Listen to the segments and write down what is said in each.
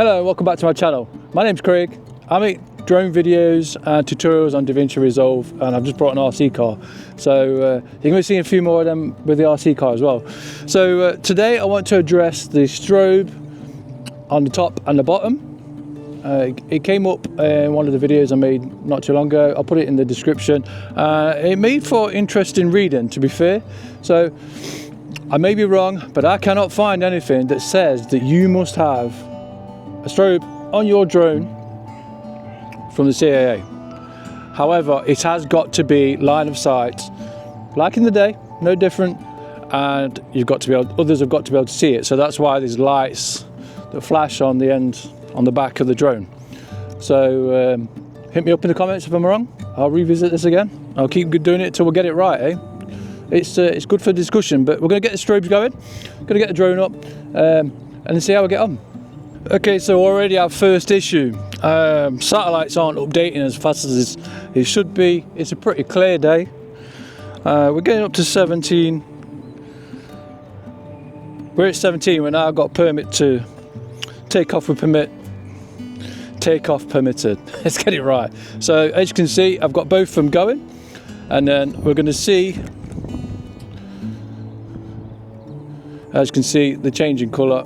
Hello, welcome back to my channel. My name's Craig. I make drone videos and tutorials on DaVinci Resolve, and I've just brought an RC car. So you're going to be seeing a few more of them with the RC car as well. So today I want to address the strobe on the top and the bottom. It came up in one of the videos I made not too long ago. I'll put it in the description. It made for interesting reading, to be fair. So I may be wrong, but I cannot find anything that says that you must have a strobe on your drone from the CAA. However, it has got to be line of sight, like in the day, no different, and you've got to be able, others have got to be able to see it. So that's why there's lights that flash on the end, on the back of the drone. So hit me up in the comments if I'm wrong. I'll revisit this again. I'll keep doing it till we get it right, eh? It's good for discussion, but we're going to get the strobes going. Going to get the drone up and see how we get on. Okay, so already our first issue. Satellites aren't updating as fast as it should be. It's a pretty clear day. We're getting up to 17. We're at 17. We're now got permit to take off with permit. Take off permitted. Let's get it right. So as you can see, I've got both of them going, and then we're going to see. As you can see, the change in colour.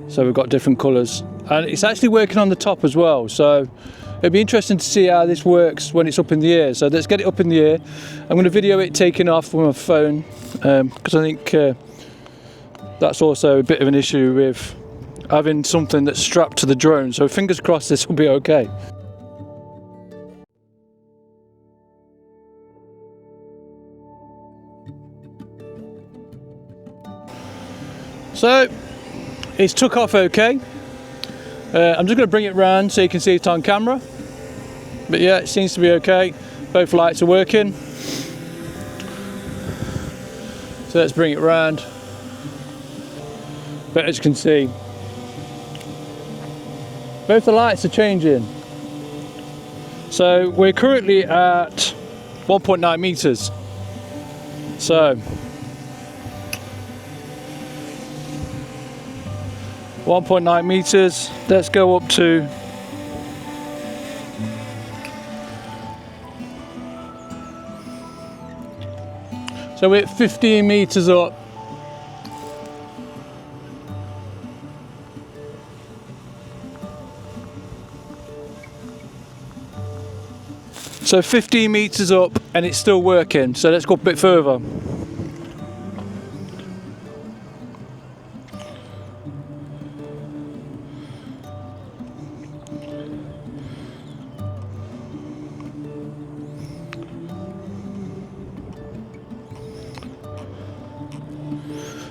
So we've got different colours, and it's actually working on the top as well. So it'd be interesting to see how this works when it's up in the air. So let's get it up in the air. I'm going to video it taking off with my phone because I think that's also a bit of an issue with having something that's strapped to the drone. So fingers crossed this will be okay. So it's took off okay. I'm just going to bring it round so you can see it on camera. But yeah, it seems to be okay. Both lights are working. So let's bring it round. But as you can see, both the lights are changing. So we're currently at 1.9 meters. So 1.9 meters. Let's go up to so we're at 15 meters up. So 15 meters up and it's still working. So let's go a bit further.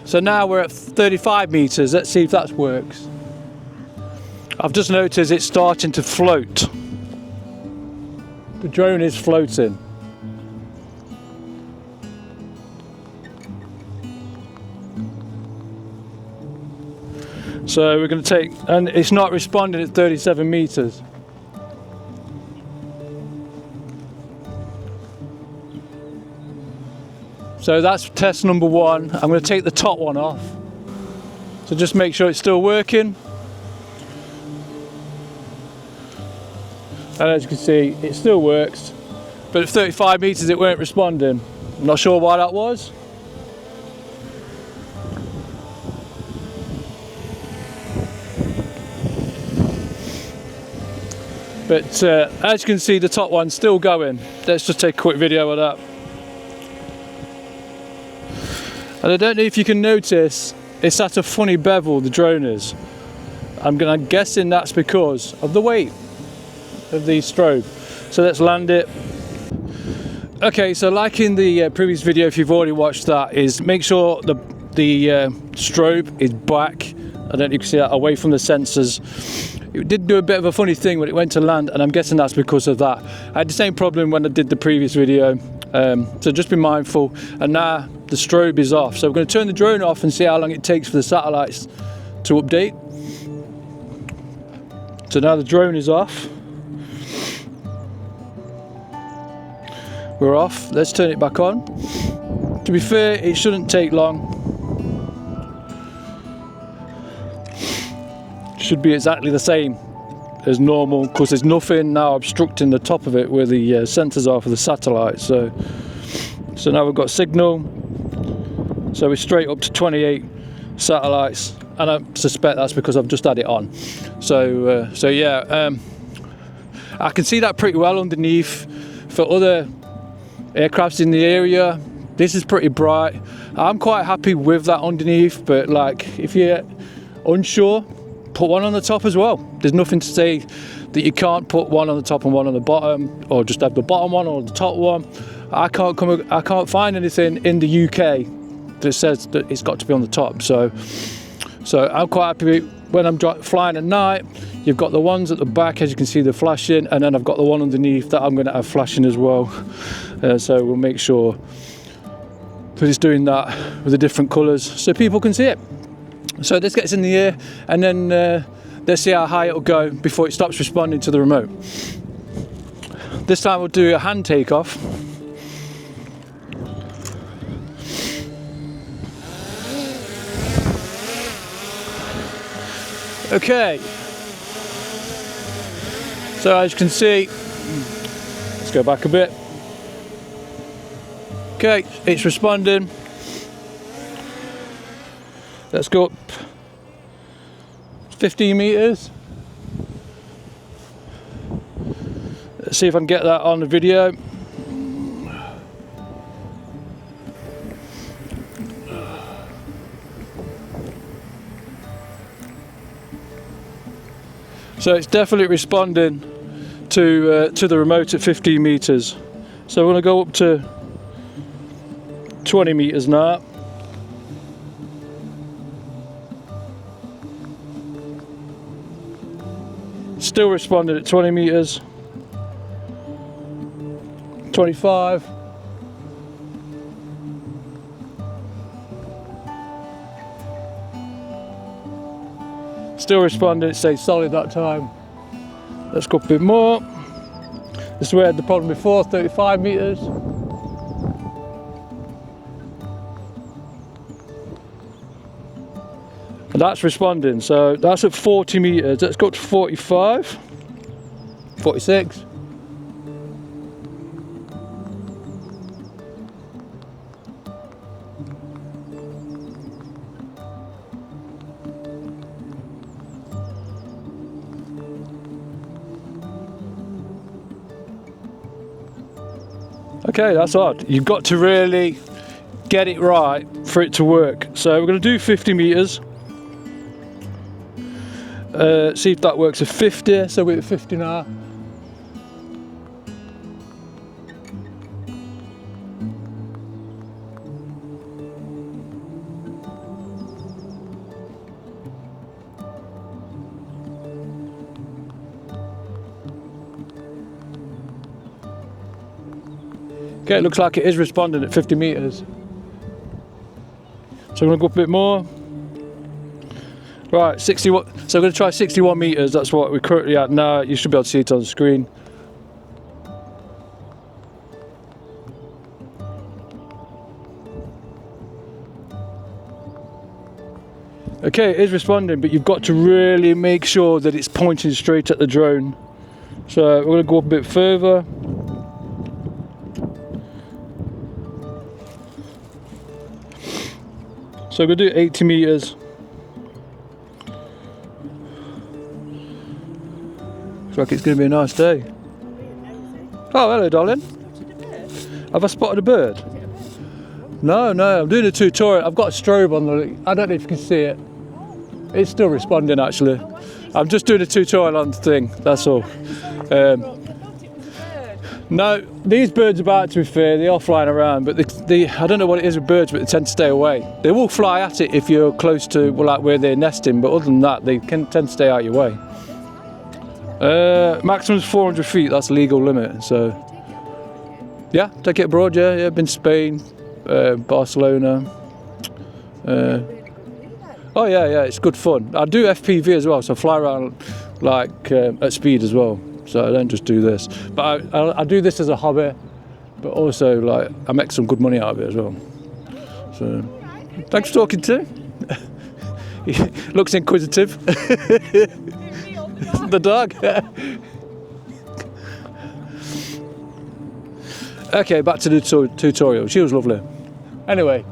So now we're at 35 meters. Let's see if that works. I've just noticed it's starting to float. The drone is floating. So we're going to take, and it's not responding at 37 meters. So that's test number one. I'm going to take the top one off. So just make sure it's still working. And as you can see, it still works. But at 35 meters it weren't responding. I'm not sure why that was. But as you can see, the top one's still going. Let's just take a quick video of that. And I don't know if you can notice, it's at a funny bevel, the drone is. I'm guessing that's because of the weight of the strobe. So let's land it. Okay, so like in the previous video, if you've already watched that, is make sure the strobe is back. I don't know if you can see that, away from the sensors. It did do a bit of a funny thing when it went to land, and I'm guessing that's because of that. I had the same problem when I did the previous video, so just be mindful. And now the strobe is off, so we're going to turn the drone off and see how long it takes for the satellites to update. So now the drone is off. we're off. Let's turn it back on. To be fair, it shouldn't take long. Should be exactly the same as normal, because there's nothing now obstructing the top of it where the sensors are for the satellite. So now we've got signal. So we're straight up to 28 satellites, and I suspect that's because I've just had it on. So yeah, I can see that pretty well underneath. For other aircrafts in the area, this is pretty bright. I'm quite happy with that underneath, but like if you're unsure, put one on the top as well. There's nothing to say that you can't put one on the top and one on the bottom, or just have the bottom one or the top one. I can't find anything in the UK that says that it's got to be on the top. So I'm quite happy when I'm flying at night. You've got the ones at the back, as you can see, they're flashing, and then I've got the one underneath that I'm going to have flashing as well. So we'll make sure that it's doing that with the different colours so people can see it. So this gets in the air, and then let's see how high it'll go before it stops responding to the remote. This time we'll do a hand takeoff. Okay. So as you can see, let's go back a bit. Okay, it's responding. Let's go up 15 meters. Let's see if I can get that on the video. So it's definitely responding to the remote at 15 meters. So we're going to go up to 20 meters now. Still responding at 20 meters. 25. Still responding, it stayed solid that time. Let's go up a bit more. This is where I had the problem before, 35 meters. And that's responding, so that's at 40 meters. Let's go up to 45, 46. Okay, that's odd. You've got to really get it right for it to work. So we're going to do 50 meters. See if that works at 50. So we're at 50 now. Okay, it looks like it is responding at 50 meters. So I'm going to go up a bit more. Right, 61. So I'm going to try 61 meters. That's what we're currently at now. You should be able to see it on the screen. Okay, it is responding, but you've got to really make sure that it's pointing straight at the drone. So we're going to go up a bit further. So we're going to do 80 meters. Looks like it's going to be a nice day. Oh, hello, darling. Have I spotted a bird? No, I'm doing a tutorial. I've got a strobe on the... I don't know if you can see it. It's still responding, actually. I'm just doing a tutorial on the thing, that's all. No, these birds are about, to be fair, they are flying around, but I don't know what it is with birds, but they tend to stay away. They will fly at it if you're close to, well, like where they're nesting, but other than that, they can tend to stay out your way. Maximum is 400 feet, that's a legal limit, so... Yeah, take it abroad, yeah, been to Spain, Barcelona. Oh yeah, it's good fun. I do FPV as well, so I fly around like at speed as well. So I don't just do this, but I do this as a hobby. but also like I make some good money out of it as well. So thanks for talking to. He looks inquisitive. The dog. Okay, back to the tutorial. She was lovely. Anyway.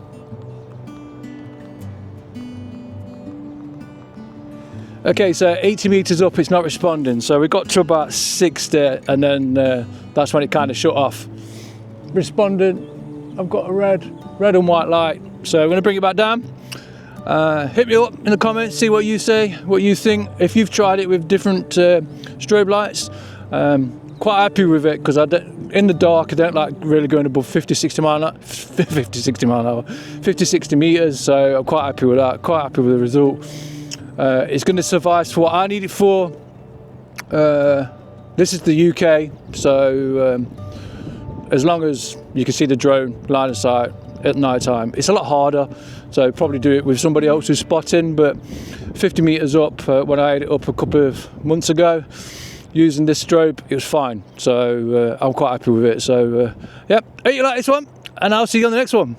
Okay, so 80 meters up, it's not responding. So we got to about 60, and then that's when it kind of shut off. Responding. I've got a red and white light. So I'm going to bring it back down. Hit me up in the comments, see what you say, what you think. If you've tried it with different strobe lights, quite happy with it, because in the dark I don't like really going above 50-60 meters, so I'm quite happy with that, quite happy with the result. It's going to suffice for what I need it for. This is the UK, so as long as you can see the drone line of sight at night time, it's a lot harder, so probably do it with somebody else who's spotting. But 50 meters up, when I had it up a couple of months ago using this strobe, it was fine, so I'm quite happy with it. So yep, hope you like this one, and I'll see you on the next one.